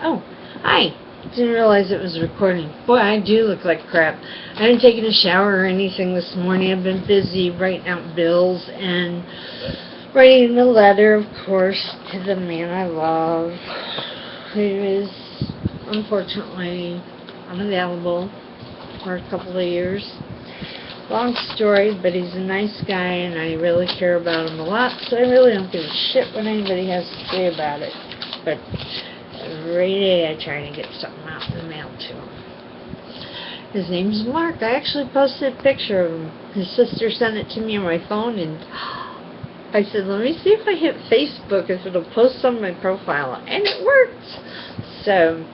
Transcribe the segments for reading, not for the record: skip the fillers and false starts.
Oh, hi. Didn't realize it was recording. Boy, I do look like crap. I haven't taken a shower or anything this morning. I've been busy writing out bills and writing the letter, of course, to the man I love, who is unfortunately unavailable for a couple of years. Long story, but he's a nice guy and I really care about him a lot, so I really don't give a shit what anybody has to say about it. But every day I try to get something out in the mail to him. His name's Mark. I actually posted a picture of him. His sister sent it to me on my phone, and I said, let me see if I hit Facebook, if it'll post on my profile. And it worked! So,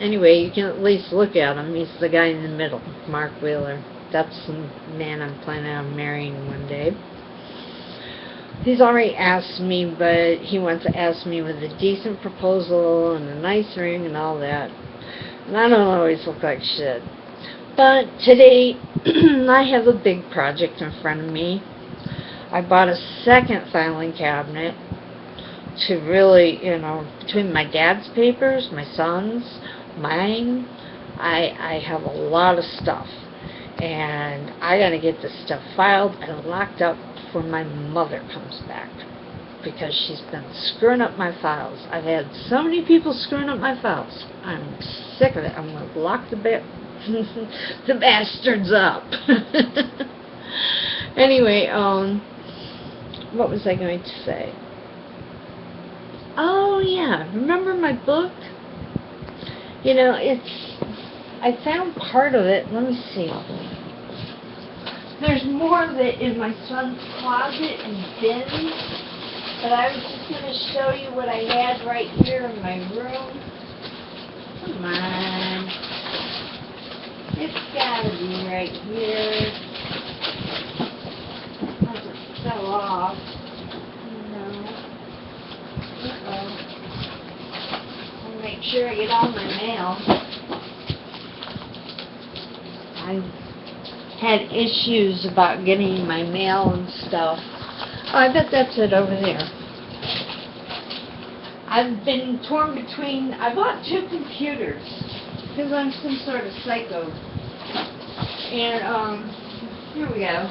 anyway, you can at least look at him. He's the guy in the middle, Mark Wheeler. That's the man I'm planning on marrying one day. He's already asked me, but he wants to ask me with a decent proposal and a nice ring and all that. And I don't always look like shit. But today, I have a big project in front of me. I bought a second filing cabinet to really, between my dad's papers, my son's, mine, I have a lot of stuff. And I gotta get this stuff filed and locked up before my mother comes back, because she's been screwing up my files. I've had so many people screwing up my files. I'm sick of it. I'm gonna lock the the bastards up. Anyway, what was I going to say? Oh yeah, remember my book? I found part of it. Let me see. There's more of it in my son's closet and bins, but I was just going to show you what I had right here in my room. Come on. It's got to be right here. Unless it fell off. No. Uh-oh. I'll make sure I get all my mail. I had issues about getting my mail and stuff. Oh, I bet that's it over there. I've been torn between, I bought 2 computers because I'm some sort of psycho. And, here we go.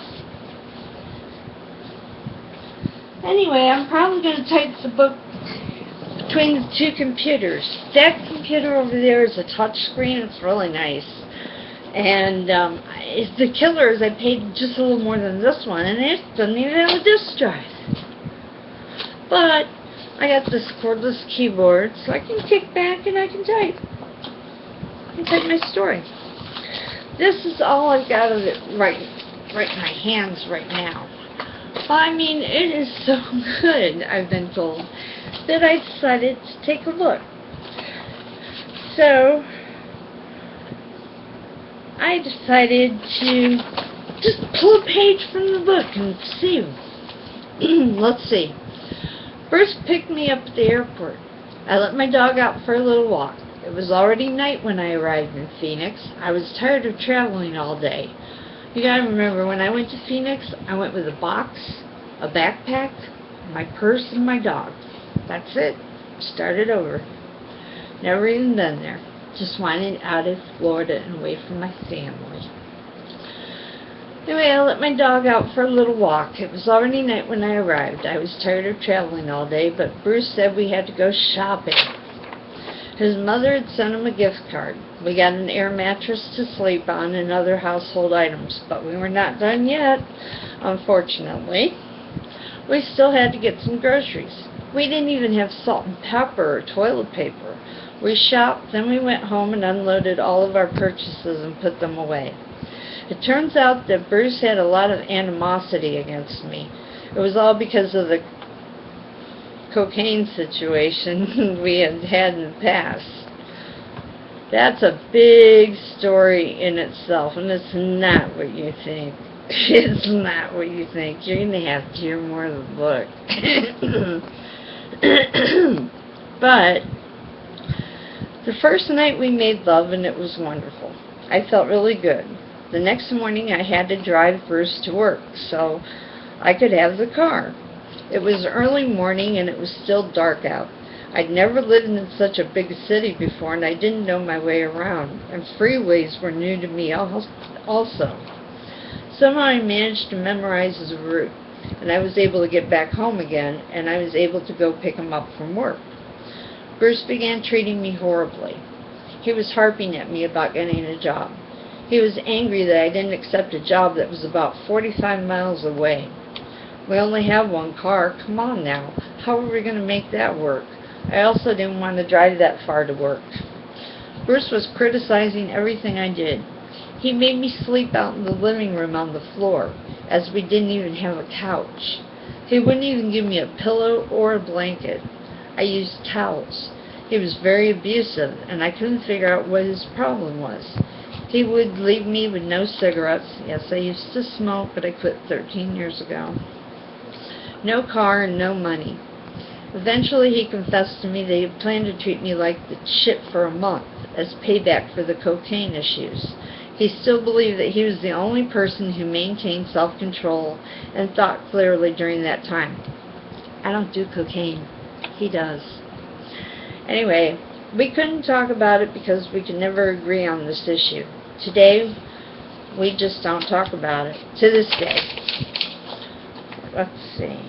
Anyway, I'm probably going to type the book between the 2 computers. That computer over there is a touch screen. It's really nice. And the killer is I paid just a little more than this one, and it doesn't even have a disk drive. But I got this cordless keyboard, so I can kick back and I can type. I can type my story. This is all I've got of it right in my hands right now. But I mean, it is so good, I've been told, that I decided to take a look. So I decided to just pull a page from the book and see. Let's see. Bruce picked me up at the airport. I let my dog out for a little walk. It was already night when I arrived in Phoenix. I was tired of traveling all day. You gotta remember, when I went to Phoenix, I went with a box, a backpack, my purse, and my dog. That's it. Started over. Never even been there. Just wanted out of Florida and away from my family. Anyway, I let my dog out for a little walk. It was already night when I arrived. I was tired of traveling all day, but Bruce said we had to go shopping. His mother had sent him a gift card. We got an air mattress to sleep on and other household items, but we were not done yet, unfortunately. We still had to get some groceries. We didn't even have salt and pepper or toilet paper. We shopped, then we went home and unloaded all of our purchases and put them away. It turns out that Bruce had a lot of animosity against me. It was all because of the cocaine situation we had had in the past. That's a big story in itself, and it's not what you think. It's not what you think. You're going to have to hear more of the book. But the first night we made love, and it was wonderful. I felt really good. The next morning I had to drive Bruce to work so I could have the car. It was early morning and it was still dark out. I'd never lived in such a big city before, and I didn't know my way around, and freeways were new to me also. Somehow I managed to memorize the route, and I was able to get back home again, and I was able to go pick him up from work. Bruce began treating me horribly. He was harping at me about getting a job. He was angry that I didn't accept a job that was about 45 miles away. We only have one car. Come on now. How are we going to make that work? I also didn't want to drive that far to work. Bruce was criticizing everything I did. He made me sleep out in the living room on the floor, as we didn't even have a couch. He wouldn't even give me a pillow or a blanket. I used towels. He was very abusive, and I couldn't figure out what his problem was. He would leave me with no cigarettes. Yes, I used to smoke, but I quit 13 years ago. No car and no money. Eventually he confessed to me that he had planned to treat me like the shit for a month as payback for the cocaine issues. He still believed that he was the only person who maintained self-control and thought clearly during that time. I don't do cocaine. He does. Anyway, we couldn't talk about it because we could never agree on this issue. Today, we just don't talk about it. To this day. Let's see.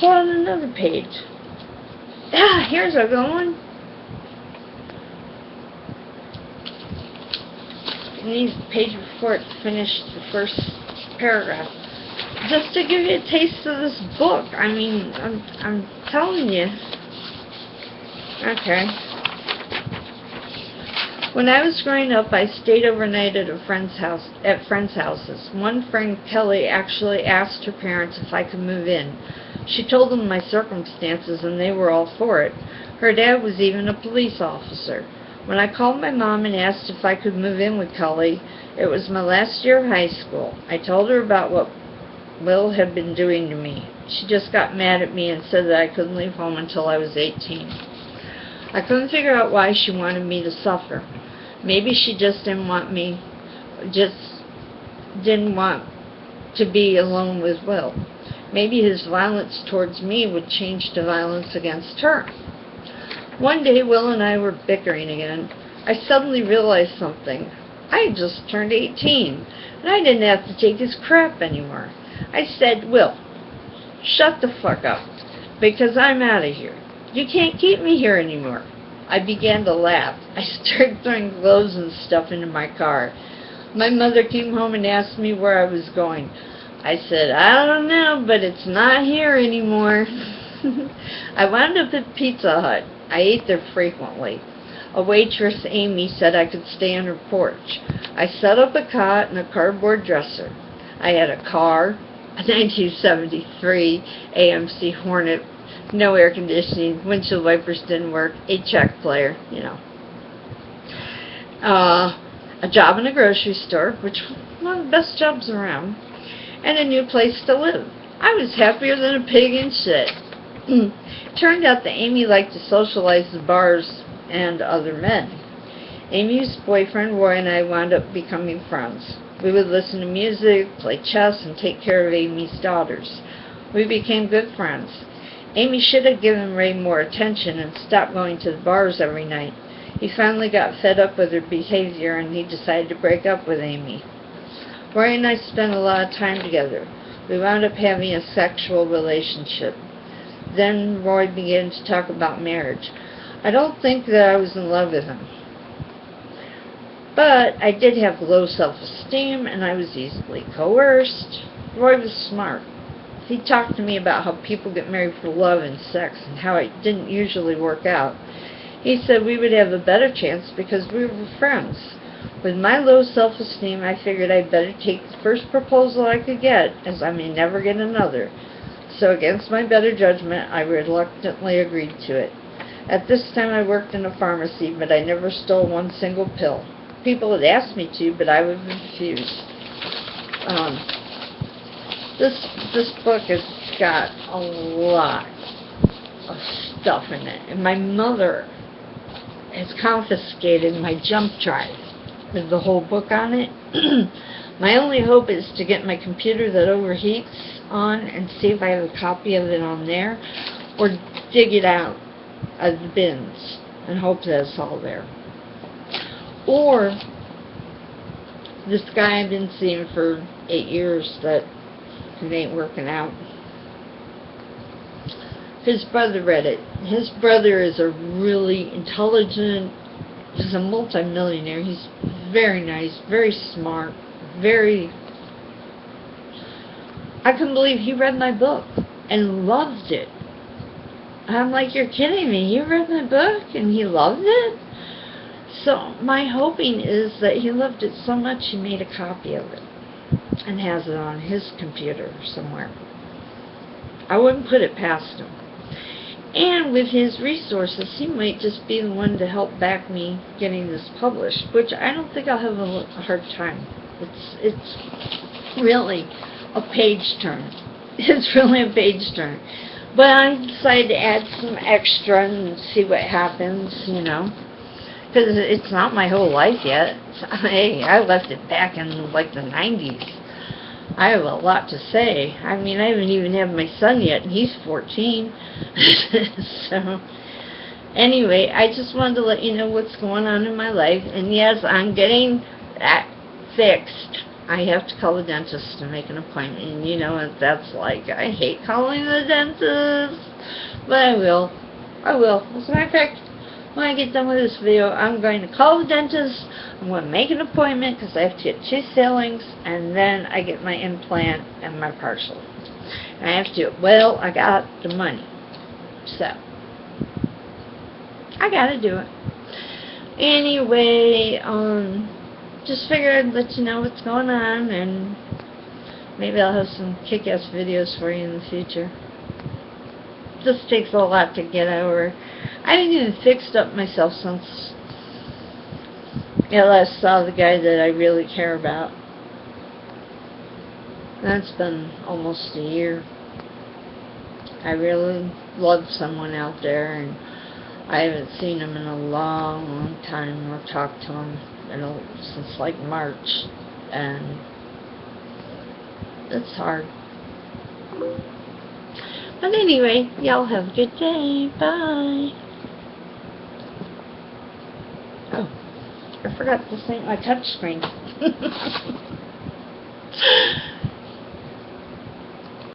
Pull on another page. Ah, here's a good one. It needs a page before it finished the first paragraph. Just to give you a taste of this book. I mean, I'm telling you. Okay. When I was growing up, I stayed overnight at friends' houses. One friend, Kelly, actually asked her parents if I could move in. She told them my circumstances, and they were all for it. Her dad was even a police officer. When I called my mom and asked if I could move in with Kelly, it was my last year of high school. I told her about what Will had been doing to me. She just got mad at me and said that I couldn't leave home until I was 18. I couldn't figure out why she wanted me to suffer. Maybe she just didn't want to be alone with Will. Maybe his violence towards me would change to violence against her. One day, Will and I were bickering again. I suddenly realized something. I had just turned 18, and I didn't have to take his crap anymore. I said, Will, shut the fuck up, because I'm out of here. You can't keep me here anymore. I began to laugh. I started throwing clothes and stuff into my car. My mother came home and asked me where I was going. I said, I don't know, but it's not here anymore. I wound up at Pizza Hut. I ate there frequently. A waitress, Amy, said I could stay on her porch. I set up a cot and a cardboard dresser. I had a car, a 1973 AMC Hornet, no air conditioning, windshield wipers didn't work, 8-track player, you know. A job in a grocery store, which was one of the best jobs around, and a new place to live. I was happier than a pig in shit. Turned out that Amy liked to socialize at bars and other men. Amy's boyfriend, Roy, and I wound up becoming friends. We would listen to music, play chess, and take care of Amy's daughters. We became good friends. Amy should have given Ray more attention and stopped going to the bars every night. He finally got fed up with her behavior, and he decided to break up with Amy. Roy and I spent a lot of time together. We wound up having a sexual relationship. Then Roy began to talk about marriage. I don't think that I was in love with him. But I did have low self-esteem, and I was easily coerced. Roy was smart. He talked to me about how people get married for love and sex, and how it didn't usually work out. He said we would have a better chance because we were friends. With my low self-esteem, I figured I'd better take the first proposal I could get, as I may never get another. So against my better judgment, I reluctantly agreed to it. At this time, I worked in a pharmacy, but I never stole one single pill. People had asked me to, but I would refuse. This book has got a lot of stuff in it, and my mother has confiscated my jump drive with the whole book on it. My only hope is to get my computer that overheats on and see if I have a copy of it on there, or dig it out of the bins and hope that it's all there. Or this guy I've been seeing for 8 years that it ain't working out. His brother read it. His brother is a really intelligent, he's a multi-millionaire. He's very nice, very smart, very... I couldn't believe he read my book and loved it. I'm like, you're kidding me. You read my book and he loved it? So my hoping is that he loved it so much he made a copy of it and has it on his computer somewhere. I wouldn't put it past him. And with his resources, he might just be the one to help back me getting this published, which I don't think I'll have a hard time. It's really a page turn. It's really a page turn. But I decided to add some extra and see what happens, you know. Because it's not my whole life yet. Hey, I left it back in like the 90s. I have a lot to say. I mean, I haven't even had my son yet, and he's 14. So, anyway, I just wanted to let you know what's going on in my life. And yes, I'm getting that fixed. I have to call the dentist to make an appointment. And you know what that's like. I hate calling the dentist. But I will. I will. As a matter of fact, when I get done with this video, I'm going to call the dentist. I'm going to make an appointment because I have to get 2 fillings, and then I get my implant and my partial. And I have to do it. Well, I got the money. So, I got to do it. Anyway, just figured I'd let you know what's going on, and maybe I'll have some kick-ass videos for you in the future. This takes a lot to get over. I haven't even fixed up myself since I last saw the guy that I really care about. That's been almost a year. I really love someone out there, and I haven't seen him in a long, long time or talked to him since like March, and it's hard. But anyway, y'all have a good day. Bye. Oh, I forgot to sync my touch screen.